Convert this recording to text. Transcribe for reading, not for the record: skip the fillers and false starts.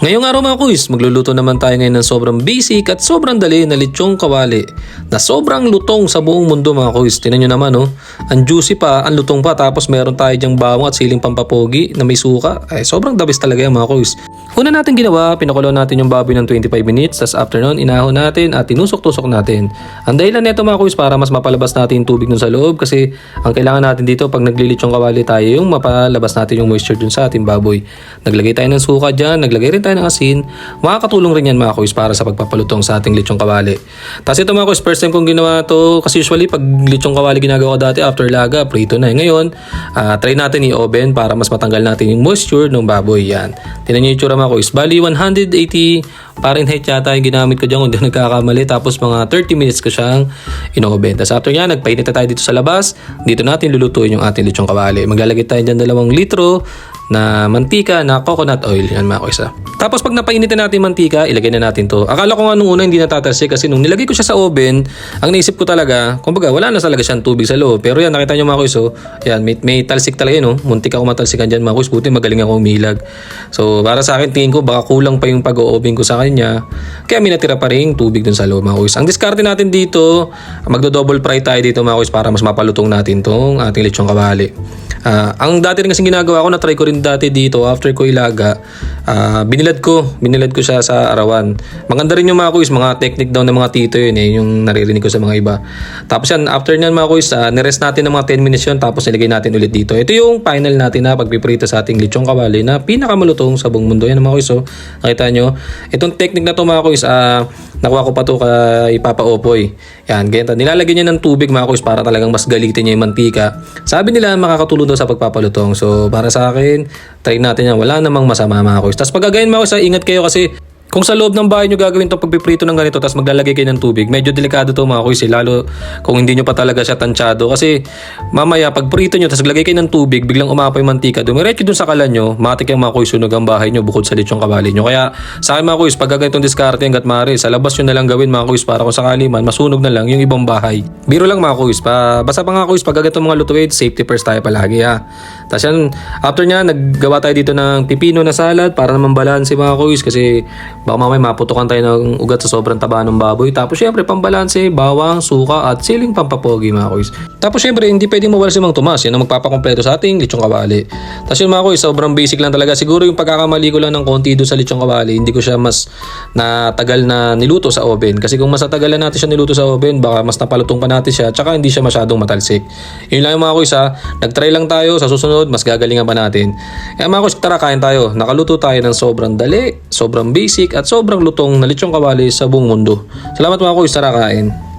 Ngayong araw mga kuys, magluluto naman tayo ngayon ng sobrang basic at sobrang dali na lechong kawali na sobrang lutong sa buong mundo mga kuys. Tingnan nyo naman ang juicy pa, ang lutong pa, tapos meron tayo dyang bawang at siling pampapogi na may suka. Ay sobrang the best talaga yan mga kuys. Una natin ginawa, pinakulo natin yung baboy ng 25 minutes, tas after nun, inahon natin at tinusok-tusok natin. Ang dahilan nito mga kuys para mas mapalabas natin yung tubig dun sa loob kasi ang kailangan natin dito pag naglilitsong kawali tayo yung mapalabas natin yung moisture dun sa ating baboy. Naglagay tayo ng suka dyan, naglagay rin tayo ng asin. Makakatulong rin yan mga kuys para sa pagpapalutong sa ating litsong kawali. Tapos ito mga kuys, first time kong ginawa to kasi usually pag litsong kawali ginagawa ko dati after laga, prito na. Ngayon, try natin i-oven para mas matanggal natin yung moisture ng baboy. Yan. Tingnan nyo yung itsura mga kuys. Bali 180 Fahrenheit yata yung ginamit ko dyan kung hindi nagkakamali. Tapos mga 30 minutes ko siyang in-oven. Tapos after yan, nagpainit na tayo dito sa labas. Dito natin lulutuin yung ating lechong kawali. Maglalagay tayo dyan 2 litro na mantika na coconut oil. Yan mga kuys. Tapos pag napainitin natin mantika, ilagay na natin to. Akala ko nga nung una hindi natatalsik kasi nung nilagay ko siya sa oven, ang naisip ko talaga, kumbaga wala na talaga siyang tubig sa loob. Pero yan, nakita nyo mga kuys, yan, may talsik talaga yun. Muntik ako matalsikan dyan mga kuys. Buti magaling ako umilag. So para sa akin, tingin ko baka kulang pa yung pag-o-oven ko sa kanya. Kaya may natira pa rin tubig dun sa loob mga kuys. Ang diskarte natin dito, magdo-double fry tayo dito mga kuys para mas mapalutong natin tong ating lechong kawali. Ang dati rin kasing ginagawa ko, na-try ko rin dati dito after ko ilaga, binilad ko siya sa arawan. Maganda rin yung mga kuys, mga technique daw ng mga tito yun yung naririnig ko sa mga iba. Tapos yan, after nyan mga kuys, nirest natin ng mga 10 minutes yun, tapos nilagay natin ulit dito. Ito yung final natin na pagpiprito sa ating lechong kawali na pinakamalutong sa buong mundo. Yan mga kuys, nakita nyo. Itong technique na to mga kuys, nakuha ko pa to kay Papa Opoy. Yan, ganyan. Nilalagyan niya ng tubig mga kuys para talagang mas galitin niya yung mantika. Sabi nila makakatulong daw sa pagpapalutong. So para sa akin, try natin yan. Wala namang masama mga kuys. Tapos pag gagayin mga kuys, ingat kayo kasi kung sa loob ng bahay nyo gagawin itong pagpiprito ng ganito tapos maglalagay kayo ng tubig, medyo delikado to mga kuys, lalo kung hindi nyo pa talaga siya tansyado kasi mamaya pag prito nyo tapos lagay kayo ng tubig, biglang umapoy mantika, dumiretso dun sa kalan nyo, matik yung mga kuys, sunog ang bahay nyo bukod sa lechong kawali nyo. Kaya sa akin mga kuys, pag ganitong diskarte hanggat maaari, sa labas nyo na lang gawin mga kuys para kung sakali man masunog na lang yung ibang bahay. Biro lang mga kuys, basta pa mga kuys, pag ganitong mga lutuin, safety first tayo palagi ha. Tapos yan, after nya, naggawa tayo dito ng pipino na salad para naman balanse mga kuys kasi baka mamaya maputukan tayo ng ugat sa sobrang taba ng baboy. Tapos syempre pambalanse, bawang, suka at siling pampapogi mga kuys. Tapos syempre hindi pwedeng mawala si Mang Tomas. Yan ang magpapakompleto sa ating lechong kawali. Tapos yun mga kuys, sobrang basic lang talaga. Siguro yung pagkakamali ko lang ng konti doon sa lechong kawali, hindi ko siya mas natagal na niluto sa oven. Kasi kung mas natagalan natin siya niluto sa oven, baka mas napalutong pa natin siya. Tsaka hindi siya masyadong matalsik. Yun lang yung mga kuys ha. Nagtry lang tayo, sa susunod mas gagalingan pa natin. Kaya mga kuys, tara kain tayo. Nakaluto tayo ng sobrang dali, sobrang basic at sobrang lutong na lechong kawali sa buong mundo. Salamat mga kuys, tara kain.